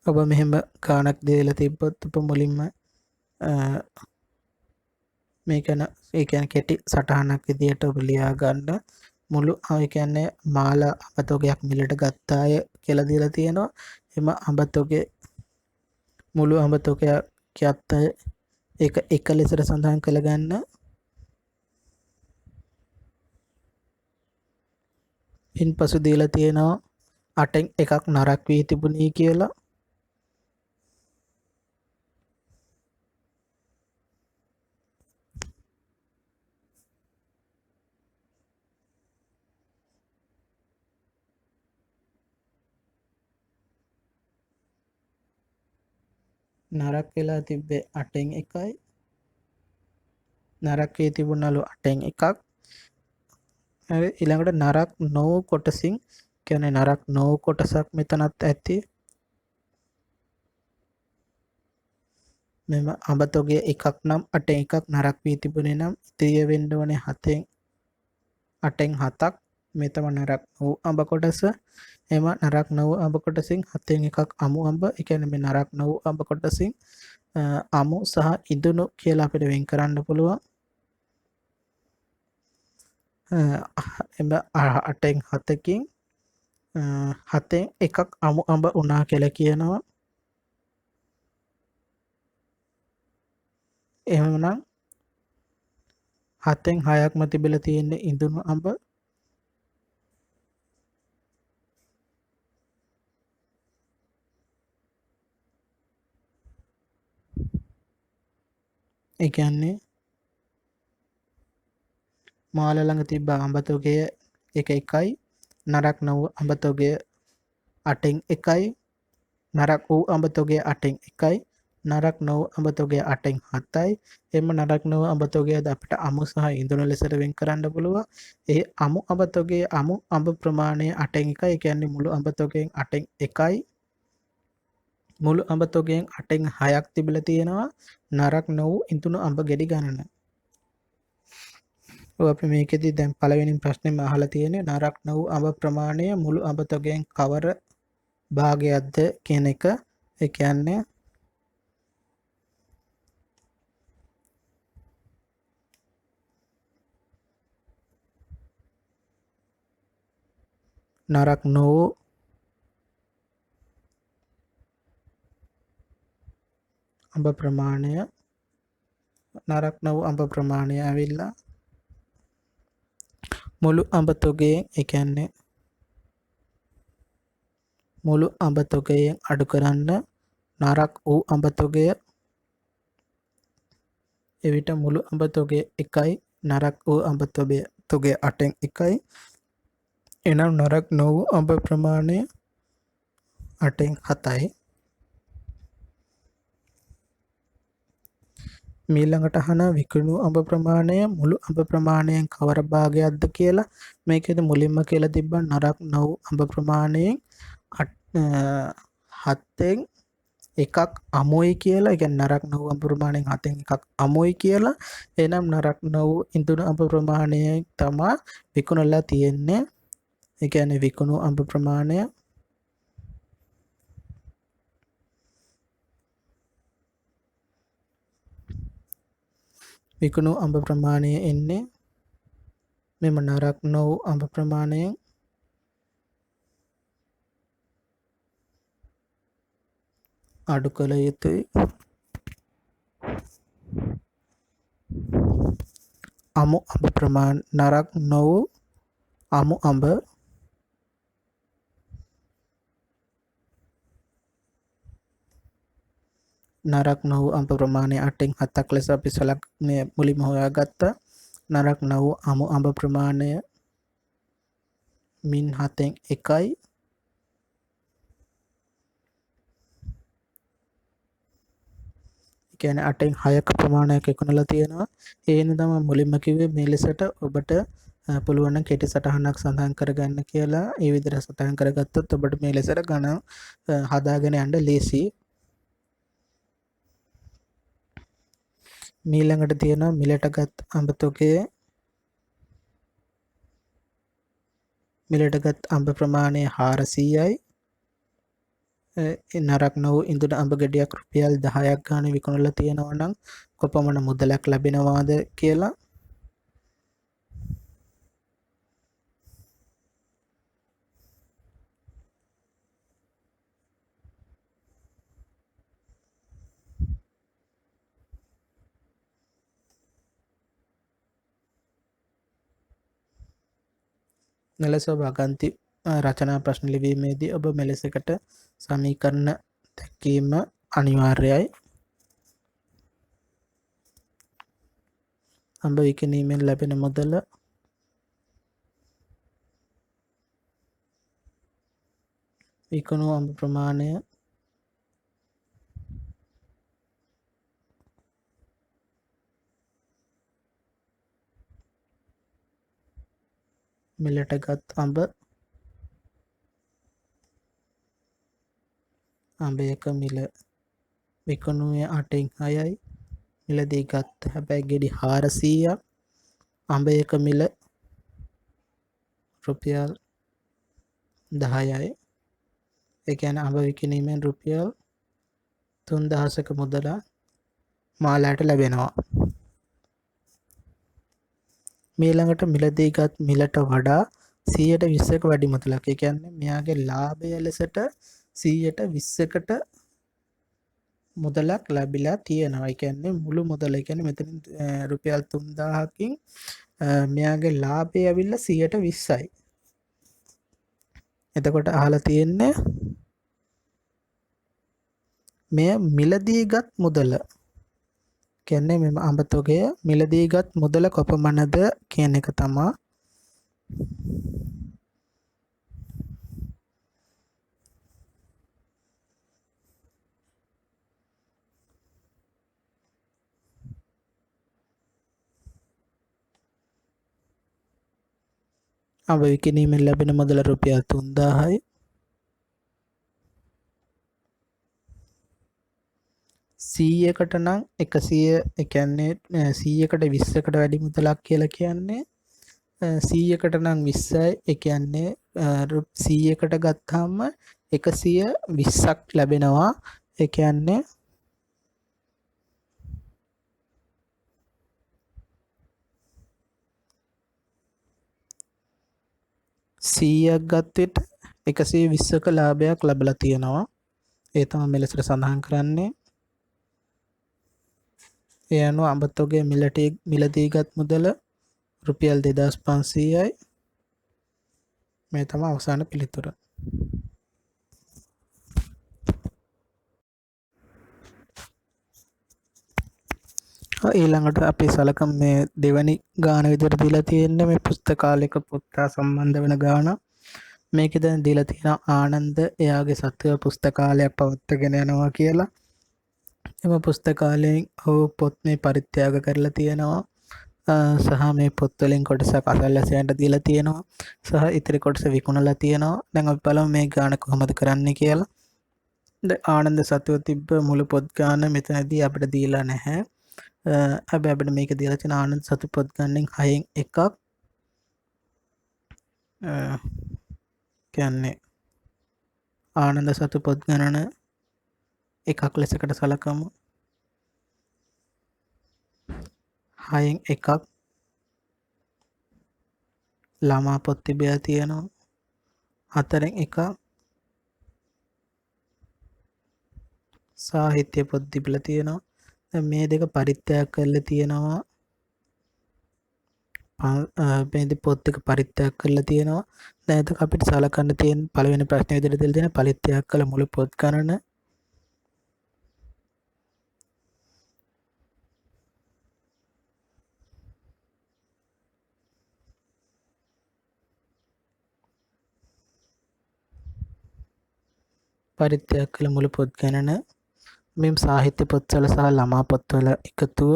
ඔබ මෙහෙම ගානක් දීලා තිබ්බොත් ඔබ මුලින්ම මේකන ඒ කියන්නේ කෙටි සටහනක් විදියට ඔබ ලියා ගන්න. මුළු ඒ කියන්නේ මාලා අඹ තොගයක් මිලට ගත්තාය කියලා දීලා තියෙනවා. එම අඹ තොගේ මුළු අඹ තොගයත් ඒක එක ලෙසට සඳහන් කළ ගන්න. ඉන්පසු දීලා තියෙනවා 8න් එකක් නරක් වී තිබුණේ කියලා. නරක් වෙලා තිබ්බේ 8න් එකයි. නරක් වී තිබුණලු 8න් එකක්. හරි, ඊළඟට නරක් නොව කොටසින් කියන්නේ නරක් නොව කොටසක් මෙතනත් ඇති. මෙම අඹ තොගේ එකක් නම් 8න් එකක් නරක් වී තිබුණේ නම් ඉතිරිය වෙන්න ඕනේ 8න් 7ක්. මේ තමයි නරක් නොව අඹ කොටස. එම නරක් නොව අඹ කොටසින් 7න් එකක් අමු අඹ. ඒ කියන්නේ මේ නරක් නොව අඹ කොටසින් අමු සහ ඉදුණු කියලා අපිට වෙන් කරන්න පුළුවන්. එම 8න් 7කින් 7න් එකක් අමු අඹ උනා කියලා කියනවා. එහෙමනම් 7න් 6ක්ම තිබිලා තියෙන්නේ ඉදුණු අඹ. ඒ කියන්නේ මාල ළඟ තිබ්බ අඹ තොගය එක එකයි. නරක් නොව අඹ තොගය 8න් එකයි. නරක් වූ අඹ තොගය 8න් එකයි. නරක් නොව අඹ තොගය 8න් 7යි. එම නරක් නොව අඹ තොගයද අපිට අමු සහ ඉඳුණු ලෙසට වෙන් කරන්න පුළුවන්. ඒ අමු අඹ තොගයේ අමු අඹ ප්‍රමාණය 8න් එකයි. ඒ කියන්නේ මුළු අඹ තොගයෙන් 8න් එකයි. මුළු අඹ තොගයෙන් 8න් 6ක් තිබිලා තියෙනවා. නරක් නොව ඉඳුණු අඹ ගෙඩි ගණන. අපි මේකෙදි දැන් පළවෙනි ප්‍රශ්නේම අහලා තියෙන්නේ නරක් නොව අඹ ප්‍රමාණය මුළු අඹ තොගයෙන් කවර භාගයක්ද කියන එක. ඒ කියන්නේ නරක් නොව අඹ ප්‍රමාණය නරක් නොව අඹ ප්‍රමාණය ඇවිල්ලා මුළු අඹ තොගයෙන් ඒ කියන්නේ මුළු අඹ තොගයෙන් අඩු කරන්න නරක් වූ අඹ තොගය එවිට මුළු අඹ තොගය 1යි. නරක් වූ අඹ තොගය 8න් එකයි. එනම් නරක් නොවූ අඹ ප්‍රමාණය 8න් 7යි. මීළඟට අහන විකුණු අඹ ප්‍රමාණය මුළු අඹ ප්‍රමාණයෙන් කවර භාගයක්ද කියලා. මේකෙද මුලින්ම කියලා තිබ්බා නරක් නොවූ අඹ ප්‍රමාණයෙන් 7න් එකක් අමුයි කියලා. ඒ කියන්නේ නරක් නොවූ අඹ ප්‍රමාණයෙන් 7න් එකක් අමුයි කියලා. එනම් නරක් නොවූ ඉඳුණු අඹ ප්‍රමාණය තමයි විකුණලා තියෙන්නේ. ඒ කියන්නේ විකුණු අඹ ප්‍රමාණය විකුණු අඹ ප්‍රමාණය එන්නේ මෙම නරක් නො වූ අඹ ප්‍රමාණයෙන් අඩු කළ යුතුයි. අමු අඹ ප්‍රමාණ නරක් නො වූ අමු අඹ නරක් නො වූ අඹ ප්‍රමාණය 8න් 7ක් ලෙස අපි සලකන්නේ මුලින්ම හොයාගත්තා. නරක් නො වූ අමු අඹ ප්‍රමාණය මින් 7න් 1යි. කියන්නේ 8න් 6ක ප්‍රමාණයක් විකුණලා තියෙනවා. ඒ හින්දා තමයි මුලින්ම කිව්වේ මේ ලෙසට ඔබට පුළුවන් නම් කෙටි සටහනක් සඳහන් කරගන්න කියලා. ඒ විදිහට සටහන් කරගත්තොත් ඔබට මේ ලෙසට ගණන් හදාගෙන යන්න ලේසියි. මීළඟට තියෙනවා මිලටගත් අඹ තොගය. මිලටගත් අඹ ප්‍රමාණය 400යි. නරක් නො වූ ඉඳුන අඹ ගෙඩියක් රුපියල් 10ක් ගානේ විකුණලා තියෙනවා නම් කොපමණ මුදලක් ලැබෙනවාද කියලා. මෙලෙස වගන්ති රචනා ප්‍රශ්න ලිවීමේදී ඔබ මෙලෙසකට සමීකරණ දැක්වීම අනිවාර්යයි. අඹ විකිණීමෙන් ලැබෙන මුදල විකුණු අඹ ප්‍රමාණය මිලටගත් අඹයක මිල විකුණුවේ 8න් 6යි. මිලදී ගත්ත හැබැයි ගෙඩි 400ක්. අඹයක මිල රුපියල් 10යි. ඒ කියන්නේ අඹ විකිණීමෙන් රුපියල් 3000ක මුදල මාලාට ලැබෙනවා. මීළඟට මිලදීගත් මිලට වඩා 120ක වැඩි මුදලක්. ඒ කියන්නේ මෙයාගේ ලාභය ලෙසට 120කට මුදලක් ලැබිලා තියෙනවා. ඒ කියන්නේ මුළු මුදල. ඒ කියන්නේ මෙතන රුපියල් 3000කින් මෙයාගේ ලාභය ඇවිල්ලා 120යි. එතකොට අහලා තියෙන්නේ මෙය මිලදීගත් මුදල. කියන්නේ මෙම අඹ තොගය මිලදීගත් මුදල කොපමණද කියන එක තමයි. අඹ විකිණීමෙන් ලැබෙන මුදල රුපියල් 3000යි. 100කට නම් 100 ඒ කියන්නේ 100කට 20කට වැඩි මුදලක් කියලා කියන්නේ 100කට නම් 20යි. ඒ කියන්නේ 100කට ගත්තාම 120ක් ලැබෙනවා. ඒ කියන්නේ 100ක් ගත්ත විට 120ක ලාභයක් ලැබලා තියෙනවා. ඒ තමයි මෙලෙසට සඳහන් කරන්නේ. ඒ අනුව අඹ තොගය මිලදීගත් මුදල රුපියල් 2500යි. මේ තමයි අවසාන පිළිතුර. ඊළඟට අපි සලකමු මේ දෙවැනි ගාන විදිහට දීලා තියෙන්නේ මේ පුස්තකාලයක පොත්තා සම්බන්ධ වෙන ගාන. මේකේ දැන් දීලා තියෙන ආනන්ද එයාගේ සත්ව පුස්තකාලයක් පවත්වාගෙන යනවා කියලා. එම පුස්තකාලයෙන් ඔහු පොත් මේ පරිත්‍යාග කරලා තියෙනවා. සහ මේ පොත් වලින් කොටසක් අසල්වැසියන්ට දීලා තියෙනවා. සහ ඉතිරි කොටස විකුණලා තියෙනවා. දැන් අපි බලමු මේ ගාන කොහොමද කරන්නේ කියලා. දැන් ආනන්ද සත්ව තිබ්බ මුළු පොත් ගාන මෙතනදී අපිට දීලා නැහැ. හැබැයි අපිට මේක දීලා තියෙන ආනන්ද සතු පොත් ගණනෙන් 6න් එකක්. කියන්නේ ආනන්ද සතු පොත් ගණන එකක් ලෙසකට සලකමු. 6න් එකක් ළමා පොත් තිබිලා තියෙනවා. 4න් එකක් සාහිත්‍ය පොත් තිබිලා තියෙනවා. දැන් මේ දෙක පරිත්‍යාග කරලා තියෙනවා. මේ පොත් දෙක පරිත්‍යාග කරලා තියෙනවා. දැන් එතකොට අපිට සලකන්න තියෙන පළවෙනි ප්‍රශ්නේ විදිහට දෙලා තියෙන පරිත්‍යාග කළ මුළු පොත් ගණන පරිත්‍යාග කළ මුළු පොත් ගණන මෙම් සාහිත්‍ය පොත්වල සහ ළමා පොත්වල එකතුව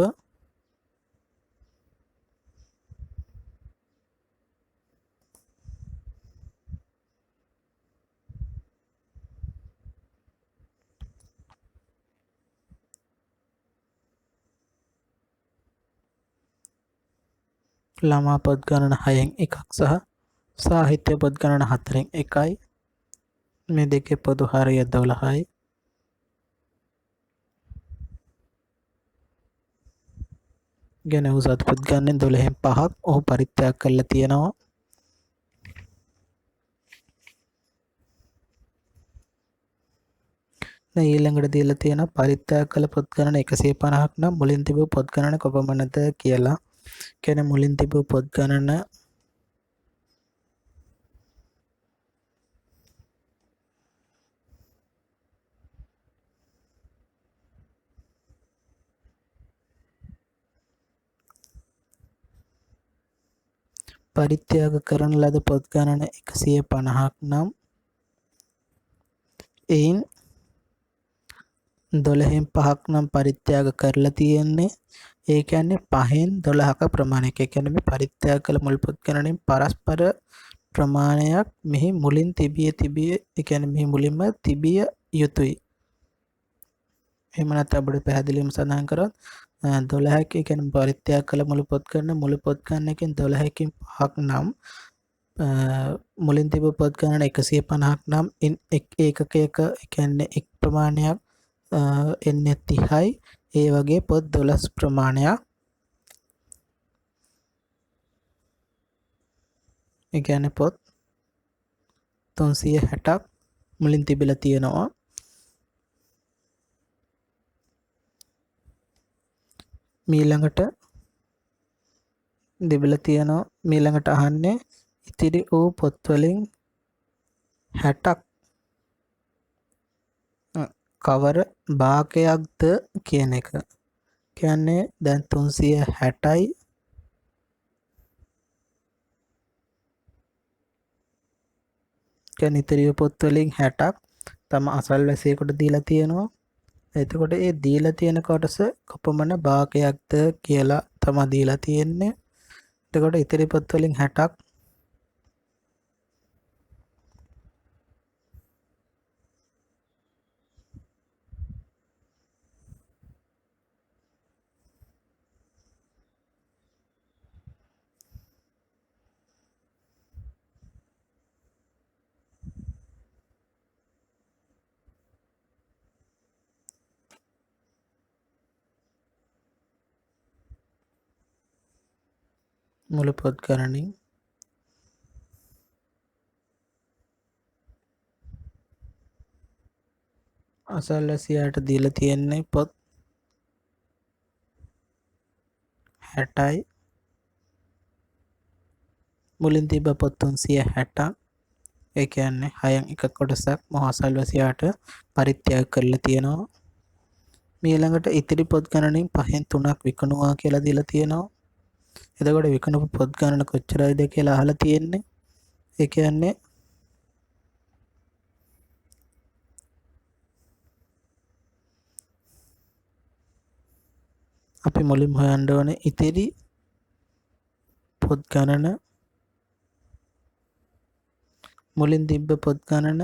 ළමා පොත් ගණන 6න් එකක් සහ සාහිත්‍ය පොත් ගණන 4න් එකයි. මේ දෙකේ පොදු හරය 12යි. ගැන උසත් පොත් ගණනෙන් 12න් 5ක් ඔහු පරිත්‍යාග කරලා තියෙනවා. දැන් ඊළඟට දීලා තියෙන පරිත්‍යාග කළ පොත් ගණන 150ක් නම් මුලින් තිබූ පොත් ගණන කොපමණද කියලා. කියන්නේ මුලින් තිබූ පොත් ගණන පරිත්‍යාග කරන ලද පොත් ගණන 150ක් නම් එයින් 12න් 5ක් නම් පරිත්‍යාග කරලා තියෙන්නේ. ඒ කියන්නේ 5න් 12ක ප්‍රමාණයක්. ඒ කියන්නේ මේ පරිත්‍යාග කළ මුල් පොත් ගණනින් පරස්පර ප්‍රමාණයක් මෙහි මුලින් තිබිය ඒ කියන්නේ මෙහි මුලින්ම තිබිය යුතුයි. එහෙම නැත්නම් අපිට පැහැදිලිවම සඳහන් කරොත් 12ක ඒ කියන්නේ පරිත්‍යාග කළ මුළු පොත් ගණන මුළු පොත් ගණනකින් 12කින් 5ක් නම් මුලින් තිබූ පොත් ගණන 150ක් නම් ඒකකයක ඒ කියන්නේ එක් ප්‍රමාණයක් එන්නේ 30යි. ඒ වගේ පොත් 12 ප්‍රමාණයක් ඒ කියන්නේ පොත් 360ක් මුලින් තිබිලා තියෙනවා. ඊළඟට තිබිලා තියෙනවා ඊළඟට අහන්නේ ඉතිරි වූ පොත් වලින් 60ක් කවර භාගයක්ද කියන එක. කියන්නේ දැන් 360යි කියන්නේ ඉතිරි පොත් වලින් 60ක් තම අසල්වැසියෙකුට දීලා තියෙනවා. එතකොට ඒ දීලා තියෙන කොටස කොපමණ භාගයක්ද කියලා තමයි දීලා තියෙන්නේ. එතකොට ඉතිරි පොත් වලින් 60ක් මුළු පොත් ගණනින් අසල්වැසියාට දීලා තියෙන්නේ පොත් 60යි. මුලින් තිබ්බ පොත් 360ක්. ඒ කියන්නේ 6න් එක කොටසක් මොහ අසල්වැසියාට පරිත්‍යාග කරලා තියෙනවා. ඊළඟට ඉතිරි පොත් ගණනින් 5න් 3ක් විකුණුවා කියලා දීලා තියෙනවා. එතකොට විකුණපු පොත් ගණන කොච්චරයිද කියලා අහලා තියෙන්නේ. ඒ කියන්නේ අපි මුලින්ම හොයන්න ඕනේ ඉතිරි පොත් ගණන මුලින් තිබ්බ පොත් ගණන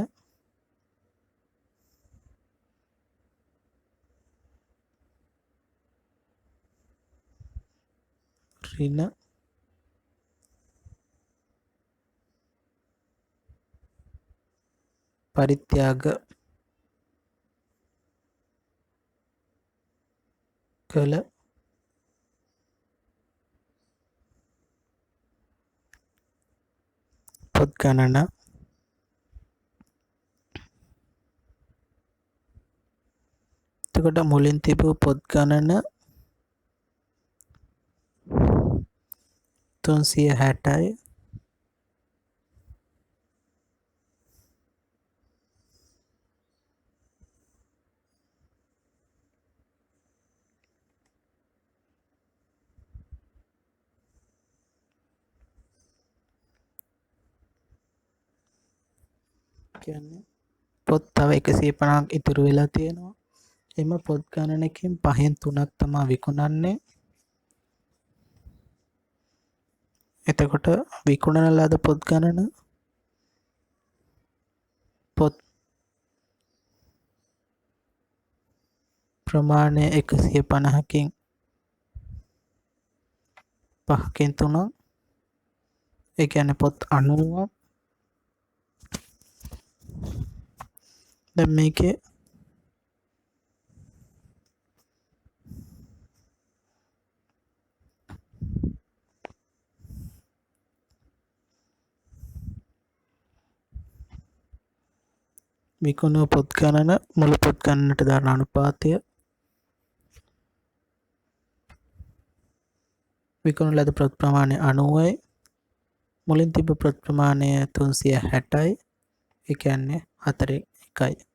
ඍණ පරිත්‍යාග කළ පොත් ගණන එතකොට මුලින් තිබූ පොත් ගණන 360යි කියන්නේ පොත් තව 150ක් ඉතුරු වෙලා තියෙනවා. එම පොත් ගණනකින් 5න් 3ක් තමයි විකුණන්නේ. එතකොට විකුණන ලද පොත් ගණන පොත් ප්‍රමාණය 150කින් 5කින් 3ක් ඒ කියන්නේ පොත් 90ක්. දැන් මේකේ විකුණු පොත් ගණන මුළු පොත් ගණනට දාන අනුපාතය විකුණු ලද පොත් ප්‍රමාණය 90යි මුලින් තිබ්බ පොත් ප්‍රමාණය 360යි ඒ කියන්නේ 4 1යි